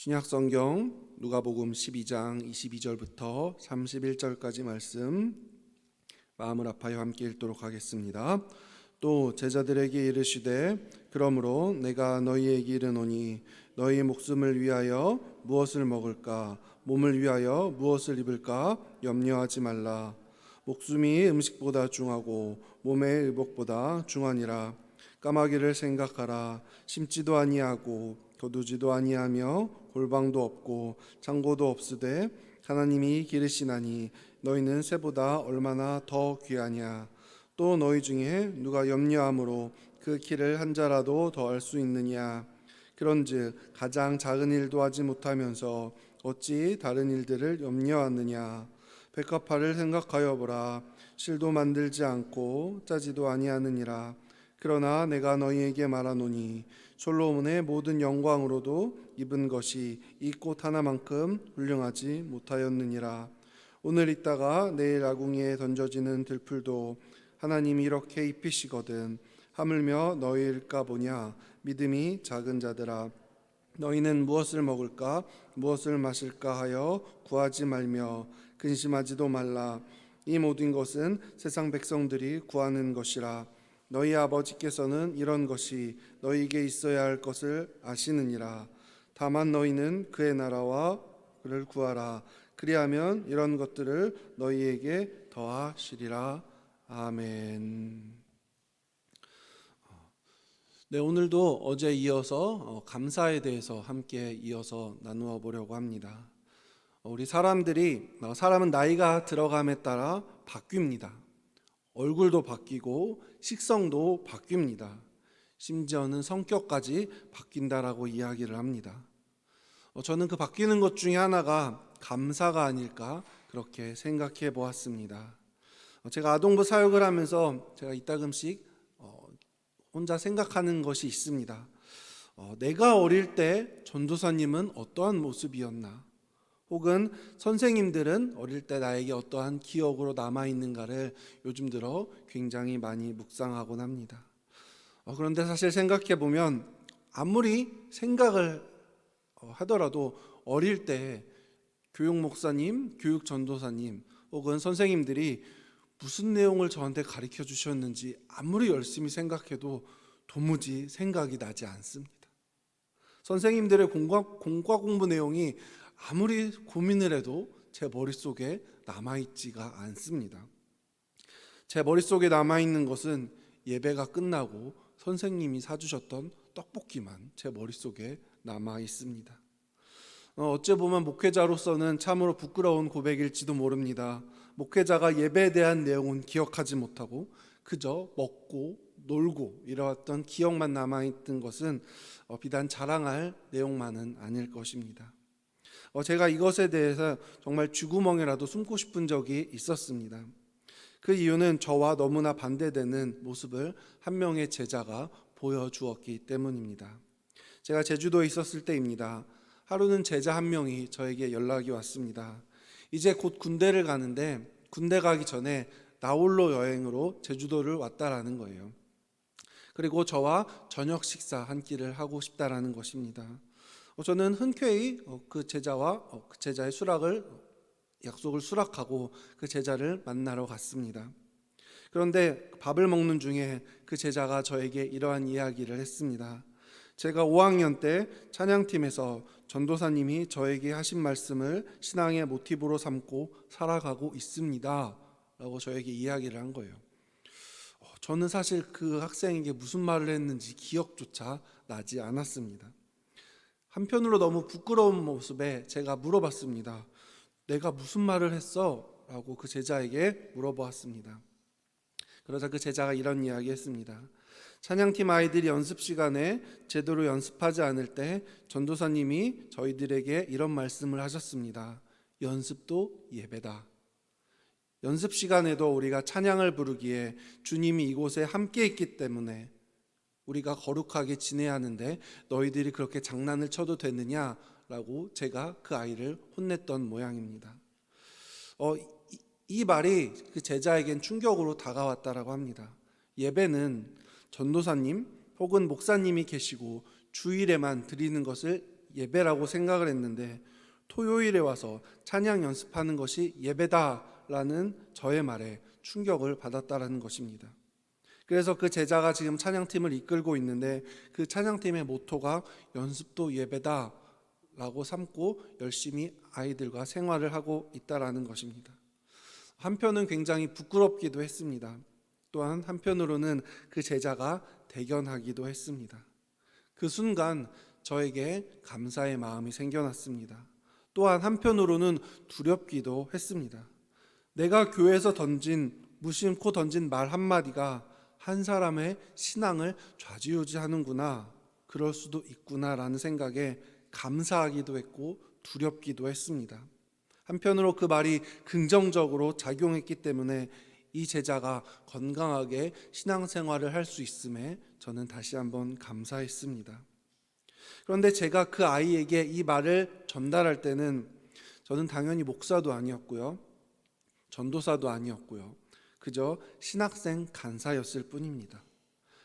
신약성경 누가복음 12장 22절부터 31절까지 말씀 마음을 아파요 함께 읽도록 하겠습니다. 또 제자들에게 이르시되 그러므로 내가 너희에게 이르노니 너희 목숨을 위하여 무엇을 먹을까 몸을 위하여 무엇을 입을까 염려하지 말라. 목숨이 음식보다 중하고 몸의 의복보다 중하니라. 까마귀를 생각하라. 심지도 아니하고 거두지도 아니하며 골방도 없고 창고도 없으되 하나님이 기르시나니 너희는 새보다 얼마나 더 귀하냐. 또 너희 중에 누가 염려함으로 그 키를 한 자라도 더할 수 있느냐. 그런즉 가장 작은 일도 하지 못하면서 어찌 다른 일들을 염려하느냐. 백합화를 생각하여 보라. 실도 만들지 않고 짜지도 아니하느니라. 그러나 내가 너희에게 말하노니 솔로몬의 모든 영광으로도 입은 것이 이 꽃 하나만큼 훌륭하지 못하였느니라. 오늘 있다가 내일 아궁이에 던져지는 들풀도 하나님이 이렇게 입히시거든. 하물며 너희일까 보냐. 믿음이 작은 자들아, 너희는 무엇을 먹을까 무엇을 마실까 하여 구하지 말며 근심하지도 말라. 이 모든 것은 세상 백성들이 구하는 것이라. 너희 아버지께서는 이런 것이 너희에게 있어야 할 것을 아시느니라. 다만 너희는 그의 나라와 그를 구하라. 그리하면 이런 것들을 너희에게 더하시리라. 아멘. 네, 오늘도 어제 이어서 감사에 대해서 함께 이어서 나누어 보려고 합니다. 우리 사람은 나이가 들어감에 따라 바뀝니다. 얼굴도 바뀌고 식성도 바뀝니다. 심지어는 성격까지 바뀐다라고 이야기를 합니다. 저는 그 바뀌는 것 중에 하나가 감사가 아닐까 그렇게 생각해 보았습니다. 제가 아동부 사역을 하면서 제가 이따금씩 혼자 생각하는 것이 있습니다. 내가 어릴 때 전도사님은 어떠한 모습이었나? 혹은 선생님들은 어릴 때 나에게 어떠한 기억으로 남아있는가를 요즘 들어 굉장히 많이 묵상하곤 합니다. 그런데 사실 생각해보면 아무리 생각을 하더라도 어릴 때 교육 목사님, 교육 전도사님 혹은 선생님들이 무슨 내용을 저한테 가르쳐 주셨는지 아무리 열심히 생각해도 도무지 생각이 나지 않습니다. 선생님들의 공과 공부 내용이 아무리 고민을 해도 제 머릿속에 남아있지가 않습니다. 제 머릿속에 남아있는 것은 예배가 끝나고 선생님이 사주셨던 떡볶이만 제 머릿속에 남아있습니다. 어찌 보면 목회자로서는 참으로 부끄러운 고백일지도 모릅니다. 목회자가 예배에 대한 내용은 기억하지 못하고 그저 먹고 놀고 이러했던 기억만 남아있던 것은 비단 자랑할 내용만은 아닐 것입니다. 제가 이것에 대해서 정말 쥐구멍이라도 숨고 싶은 적이 있었습니다. 그 이유는 저와 너무나 반대되는 모습을 한 명의 제자가 보여주었기 때문입니다. 제가 제주도에 있었을 때입니다. 하루는 제자 한 명이 저에게 연락이 왔습니다. 이제 곧 군대를 가는데 군대 가기 전에 나홀로 여행으로 제주도를 왔다라는 거예요. 그리고 저와 저녁 식사 한 끼를 하고 싶다라는 것입니다. 저는 흔쾌히 그 제자의 약속을 수락하고 그 제자를 만나러 갔습니다. 그런데 밥을 먹는 중에 그 제자가 저에게 이러한 이야기를 했습니다. 제가 5학년 때 찬양팀에서 전도사님이 저에게 하신 말씀을 신앙의 모티브로 삼고 살아가고 있습니다 라고 저에게 이야기를 한 거예요. 저는 사실 그 학생에게 무슨 말을 했는지 기억조차 나지 않았습니다. 한편으로 너무 부끄러운 모습에 제가 물어봤습니다. 내가 무슨 말을 했어? 라고 그 제자에게 물어보았습니다. 그러자 그 제자가 이런 이야기 했습니다. 찬양팀 아이들이 연습 시간에 제대로 연습하지 않을 때 전도사님이 저희들에게 이런 말씀을 하셨습니다. 연습도 예배다. 연습 시간에도 우리가 찬양을 부르기에 주님이 이곳에 함께 있기 때문에 우리가 거룩하게 지내야 하는데 너희들이 그렇게 장난을 쳐도 되느냐라고 제가 그 아이를 혼냈던 모양입니다. 이 말이 그 제자에겐 충격으로 다가왔다라고 합니다. 예배는 전도사님 혹은 목사님이 계시고 주일에만 드리는 것을 예배라고 생각을 했는데 토요일에 와서 찬양 연습하는 것이 예배다라는 저의 말에 충격을 받았다라는 것입니다. 그래서 그 제자가 지금 찬양팀을 이끌고 있는데 그 찬양팀의 모토가 연습도 예배다라고 삼고 열심히 아이들과 생활을 하고 있다라는 것입니다. 한편은 굉장히 부끄럽기도 했습니다. 또한 한편으로는 그 제자가 대견하기도 했습니다. 그 순간 저에게 감사의 마음이 생겨났습니다. 또한 한편으로는 두렵기도 했습니다. 내가 교회에서 무심코 던진 말 한마디가 한 사람의 신앙을 좌지우지하는구나, 그럴 수도 있구나라는 생각에 감사하기도 했고 두렵기도 했습니다. 한편으로 그 말이 긍정적으로 작용했기 때문에 이 제자가 건강하게 신앙생활을 할 수 있음에 저는 다시 한번 감사했습니다. 그런데 제가 그 아이에게 이 말을 전달할 때는 저는 당연히 목사도 아니었고요, 전도사도 아니었고요, 그저 신학생 간사였을 뿐입니다.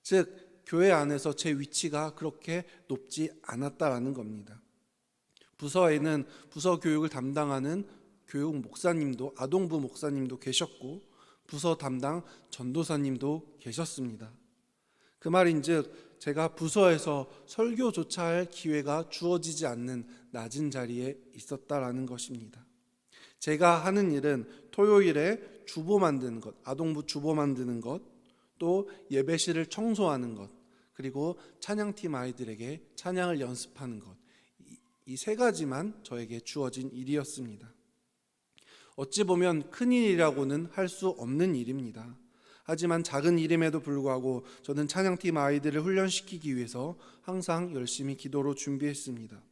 즉 교회 안에서 제 위치가 그렇게 높지 않았다라는 겁니다. 부서에는 부서 교육을 담당하는 교육 목사님도, 아동부 목사님도 계셨고 부서 담당 전도사님도 계셨습니다. 그 말인즉 제가 부서에서 설교조차 할 기회가 주어지지 않는 낮은 자리에 있었다라는 것입니다. 제가 하는 일은 토요일에 주보 만드는 것, 아동부 주보 만드는 것, 또 예배실을 청소하는 것, 그리고 찬양팀 아이들에게 찬양을 연습하는 것, 이 세 가지만 저에게 주어진 일이었습니다. 어찌 보면 큰 일이라고는 할 수 없는 일입니다. 하지만 작은 일임에도 불구하고 저는 찬양팀 아이들을 훈련시키기 위해서 항상 열심히 기도로 준비했습니다.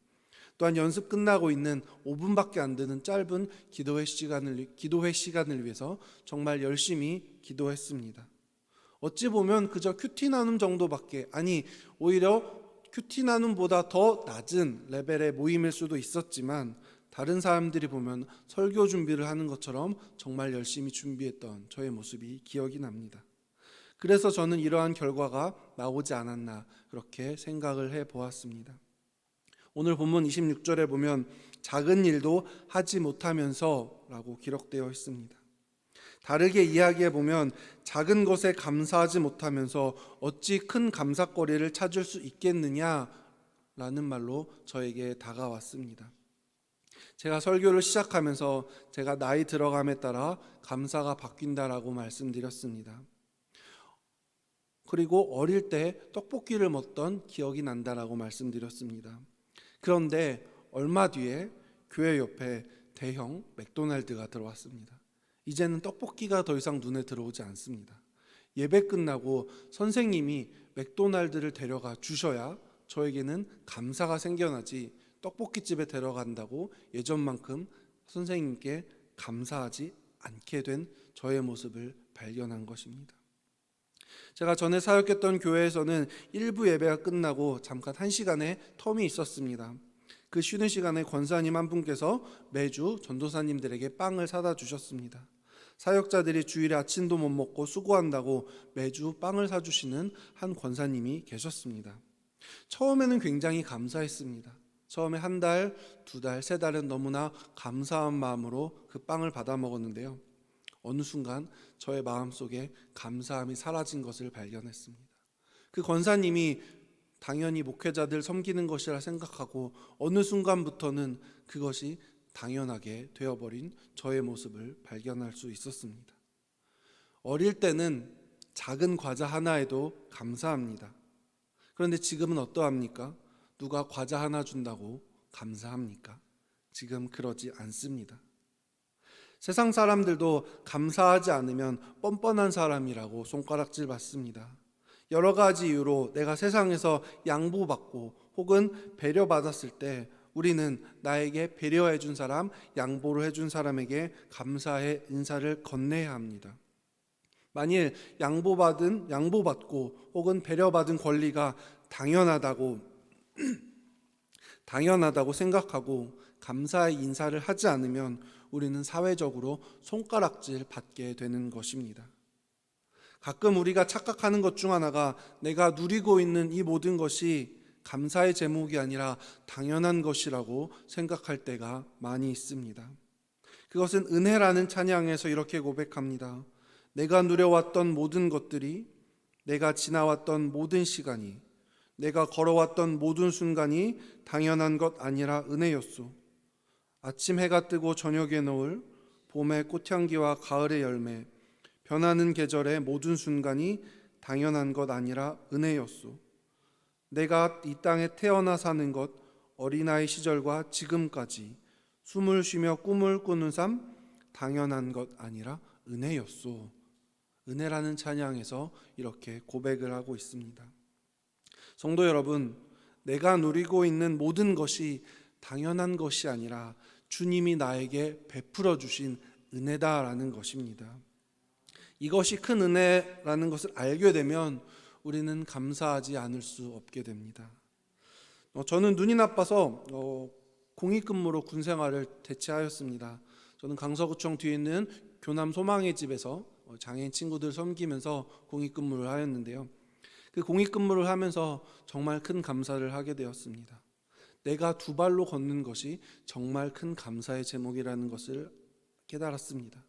또한 연습 끝나고 있는 5분밖에 안 되는 짧은 기도회 시간을 위해서 정말 열심히 기도했습니다. 어찌 보면 그저 큐티 나눔 정도밖에, 아니 오히려 큐티 나눔보다 더 낮은 레벨의 모임일 수도 있었지만 다른 사람들이 보면 설교 준비를 하는 것처럼 정말 열심히 준비했던 저의 모습이 기억이 납니다. 그래서 저는 이러한 결과가 나오지 않았나 그렇게 생각을 해보았습니다. 오늘 본문 26절에 보면 작은 일도 하지 못하면서 라고 기록되어 있습니다. 다르게 이야기해 보면 작은 것에 감사하지 못하면서 어찌 큰 감사거리를 찾을 수 있겠느냐라는 말로 저에게 다가왔습니다. 제가 설교를 시작하면서 제가 나이 들어감에 따라 감사가 바뀐다라고 말씀드렸습니다. 그리고 어릴 때 떡볶이를 먹던 기억이 난다라고 말씀드렸습니다. 그런데 얼마 뒤에 교회 옆에 대형 맥도날드가 들어왔습니다. 이제는 떡볶이가 더 이상 눈에 들어오지 않습니다. 예배 끝나고 선생님이 맥도날드를 데려가 주셔야 저에게는 감사가 생겨나지, 떡볶이집에 데려간다고 예전만큼 선생님께 감사하지 않게 된 저의 모습을 발견한 것입니다. 제가 전에 사역했던 교회에서는 일부 예배가 끝나고 잠깐 1시간의 텀이 있었습니다. 그 쉬는 시간에 권사님 한 분께서 매주 전도사님들에게 빵을 사다 주셨습니다. 사역자들이 주일에 아침도 못 먹고 수고한다고 매주 빵을 사주시는 한 권사님이 계셨습니다. 처음에는 굉장히 감사했습니다. 처음에 한 달, 두 달, 세 달은 너무나 감사한 마음으로 그 빵을 받아 먹었는데요. 어느 순간 저의 마음속에 감사함이 사라진 것을 발견했습니다. 그 권사님이 당연히 목회자들 섬기는 것이라 생각하고 어느 순간부터는 그것이 당연하게 되어버린 저의 모습을 발견할 수 있었습니다. 어릴 때는 작은 과자 하나에도 감사합니다. 그런데 지금은 어떠합니까? 누가 과자 하나 준다고 감사합니까? 지금 그러지 않습니다. 세상 사람들도 감사하지 않으면 뻔뻔한 사람이라고 손가락질 받습니다. 여러 가지 이유로 내가 세상에서 양보받고 혹은 배려받았을 때 우리는 나에게 배려해 준 사람, 양보를 해준 사람에게 감사의 인사를 건네야 합니다. 만일 양보받고 혹은 배려받은 권리가 당연하다고 생각하고 감사의 인사를 하지 않으면 우리는 사회적으로 손가락질 받게 되는 것입니다. 가끔 우리가 착각하는 것 중 하나가 내가 누리고 있는 이 모든 것이 감사의 제목이 아니라 당연한 것이라고 생각할 때가 많이 있습니다. 그것은 은혜라는 찬양에서 이렇게 고백합니다. 내가 누려왔던 모든 것들이, 내가 지나왔던 모든 시간이, 내가 걸어왔던 모든 순간이 당연한 것 아니라 은혜였소. 아침 해가 뜨고 저녁에 노을, 봄의 꽃향기와 가을의 열매, 변하는 계절의 모든 순간이 당연한 것 아니라 은혜였소. 내가 이 땅에 태어나 사는 것, 어린아이 시절과 지금까지 숨을 쉬며 꿈을 꾸는 삶, 당연한 것 아니라 은혜였소. 은혜라는 찬양에서 이렇게 고백을 하고 있습니다. 성도 여러분, 내가 누리고 있는 모든 것이 당연한 것이 아니라 주님이 나에게 베풀어 주신 은혜다라는 것입니다. 이것이 큰 은혜라는 것을 알게 되면 우리는 감사하지 않을 수 없게 됩니다. 저는 눈이 나빠서 공익근무로 군 생활을 대체하였습니다. 저는 강서구청 뒤에 있는 교남 소망의 집에서 장애인 친구들 섬기면서 공익근무를 하였는데요. 그 공익근무를 하면서 정말 큰 감사를 하게 되었습니다. 내가 두 발로 걷는 것이 정말 큰 감사의 제목이라는 것을 깨달았습니다.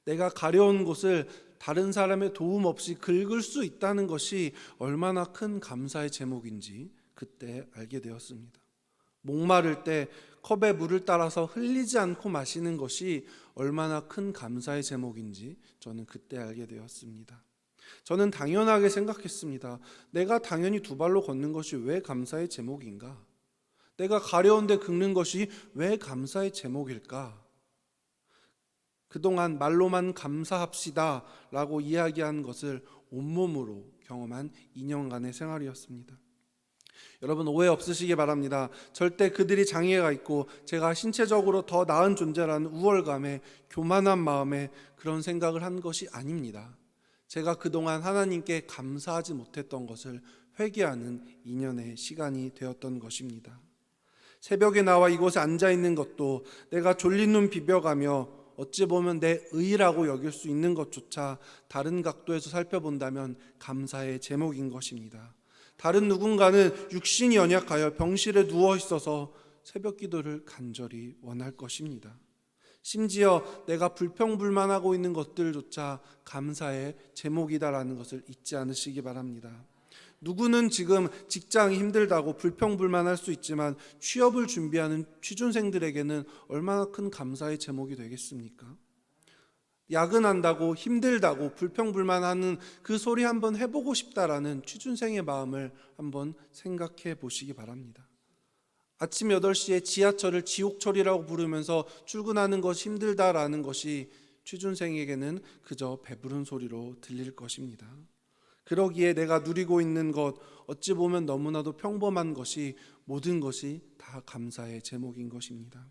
내가 가려운 곳을 다른 사람의 도움 없이 긁을 수 있다는 것이 얼마나 큰 감사의 제목인지 그때 알게 되었습니다. 목마를 때 컵에 물을 따라서 흘리지 않고 마시는 것이 얼마나 큰 감사의 제목인지 저는 그때 알게 되었습니다. 저는 당연하게 생각했습니다. 내가 당연히 두 발로 걷는 것이 왜 감사의 제목인가? 내가 가려운데 긁는 것이 왜 감사의 제목일까? 그동안 말로만 감사합시다 라고 이야기한 것을 온몸으로 경험한 2년간의 생활이었습니다. 여러분, 오해 없으시기 바랍니다. 절대 그들이 장애가 있고 제가 신체적으로 더 나은 존재라는 우월감에, 교만한 마음에 그런 생각을 한 것이 아닙니다. 제가 그동안 하나님께 감사하지 못했던 것을 회개하는 2년의 시간이 되었던 것입니다. 새벽에 나와 이곳에 앉아있는 것도, 내가 졸린 눈 비벼가며 어찌 보면 내 의라고 여길 수 있는 것조차 다른 각도에서 살펴본다면 감사의 제목인 것입니다. 다른 누군가는 육신이 연약하여 병실에 누워 있어서 새벽 기도를 간절히 원할 것입니다. 심지어 내가 불평불만하고 있는 것들조차 감사의 제목이다라는 것을 잊지 않으시기 바랍니다. 누구는 지금 직장이 힘들다고 불평불만할 수 있지만 취업을 준비하는 취준생들에게는 얼마나 큰 감사의 제목이 되겠습니까? 야근한다고 힘들다고 불평불만하는 그 소리 한번 해보고 싶다라는 취준생의 마음을 한번 생각해 보시기 바랍니다. 아침 8시에 지하철을 지옥철이라고 부르면서 출근하는 것이 힘들다라는 것이 취준생에게는 그저 배부른 소리로 들릴 것입니다. 그러기에 내가 누리고 있는 것, 어찌 보면 너무나도 평범한 것이, 모든 것이 다 감사의 제목인 것입니다.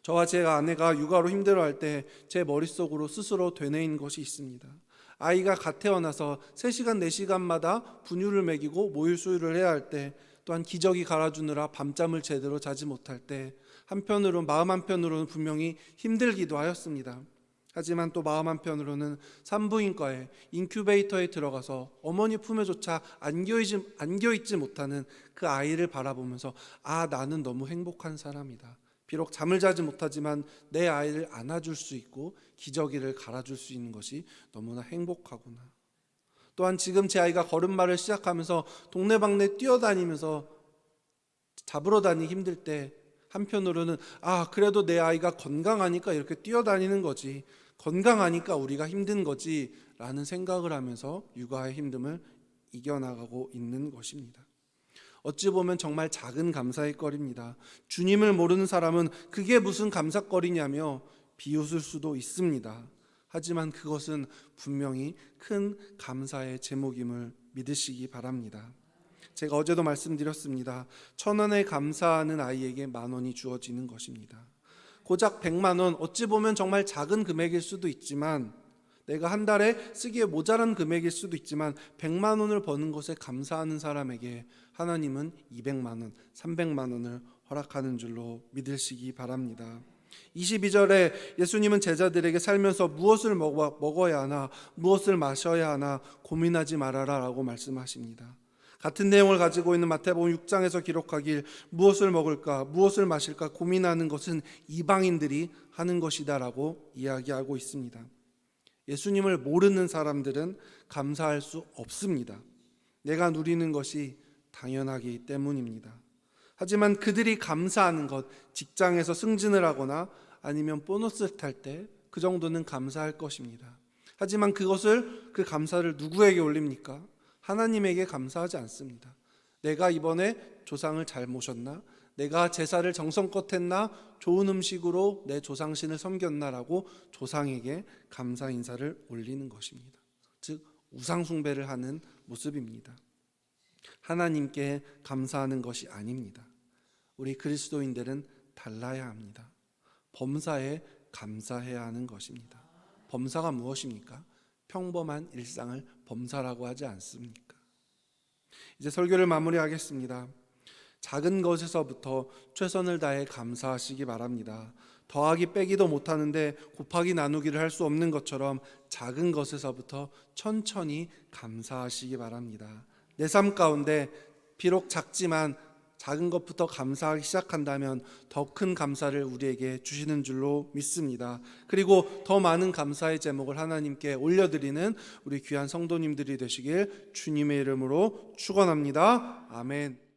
저와 제 아내가 육아로 힘들어할 때 제 머릿속으로 스스로 되뇌인 것이 있습니다. 아이가 갓 태어나서 3시간 4시간마다 분유를 먹이고 모유 수유를 해야 할 때, 또한 기저귀 갈아주느라 밤잠을 제대로 자지 못할 때, 마음 한편으로는 분명히 힘들기도 하였습니다. 하지만 또 마음 한편으로는 산부인과에 인큐베이터에 들어가서 어머니 품에조차 안겨있지 못하는 그 아이를 바라보면서 나는 너무 행복한 사람이다. 비록 잠을 자지 못하지만 내 아이를 안아줄 수 있고 기저귀를 갈아줄 수 있는 것이 너무나 행복하구나. 또한 지금 제 아이가 걸음마를 시작하면서 동네방네 뛰어다니면서 잡으러 다니기 힘들 때 한편으로는 그래도 내 아이가 건강하니까 이렇게 뛰어다니는 거지, 건강하니까 우리가 힘든 거지 라는 생각을 하면서 육아의 힘듦을 이겨나가고 있는 것입니다. 어찌 보면 정말 작은 감사의 거리입니다. 주님을 모르는 사람은 그게 무슨 감사거리냐며 비웃을 수도 있습니다. 하지만 그것은 분명히 큰 감사의 제목임을 믿으시기 바랍니다. 제가 어제도 말씀드렸습니다. 1,000원에 감사하는 아이에게 10,000원이 주어지는 것입니다. 고작 100만 원, 어찌 보면 정말 작은 금액일 수도 있지만, 내가 한 달에 쓰기에 모자란 금액일 수도 있지만 100만 원을 버는 것에 감사하는 사람에게 하나님은 200만 원, 300만 원을 허락하는 줄로 믿으시기 바랍니다. 22절에 예수님은 제자들에게 살면서 무엇을 먹어야 하나, 무엇을 마셔야 하나 고민하지 말아라 라고 말씀하십니다. 같은 내용을 가지고 있는 마태복음 6장에서 기록하길 무엇을 먹을까 무엇을 마실까 고민하는 것은 이방인들이 하는 것이다라고 이야기하고 있습니다. 예수님을 모르는 사람들은 감사할 수 없습니다. 내가 누리는 것이 당연하기 때문입니다. 하지만 그들이 감사하는 것, 직장에서 승진을 하거나 아니면 보너스를 탈 때 그 정도는 감사할 것입니다. 하지만 그 감사를 누구에게 올립니까? 하나님에게 감사하지 않습니다. 내가 이번에 조상을 잘 모셨나? 내가 제사를 정성껏 했나? 좋은 음식으로 내 조상신을 섬겼나라고 조상에게 감사 인사를 올리는 것입니다. 즉 우상 숭배를 하는 모습입니다. 하나님께 감사하는 것이 아닙니다. 우리 그리스도인들은 달라야 합니다. 범사에 감사해야 하는 것입니다. 범사가 무엇입니까? 평범한 일상을 범사라고 하지 않습니까? 이제 설교를 마무리하겠습니다. 작은 것에서부터 최선을 다해 감사하시기 바랍니다. 더하기 빼기도 못하는데 곱하기 나누기를 할 수 없는 것처럼 작은 것에서부터 천천히 감사하시기 바랍니다. 내 삶 가운데 비록 작지만 작은 것부터 감사하기 시작한다면 더 큰 감사를 우리에게 주시는 줄로 믿습니다. 그리고 더 많은 감사의 제목을 하나님께 올려드리는 우리 귀한 성도님들이 되시길 주님의 이름으로 축원합니다. 아멘.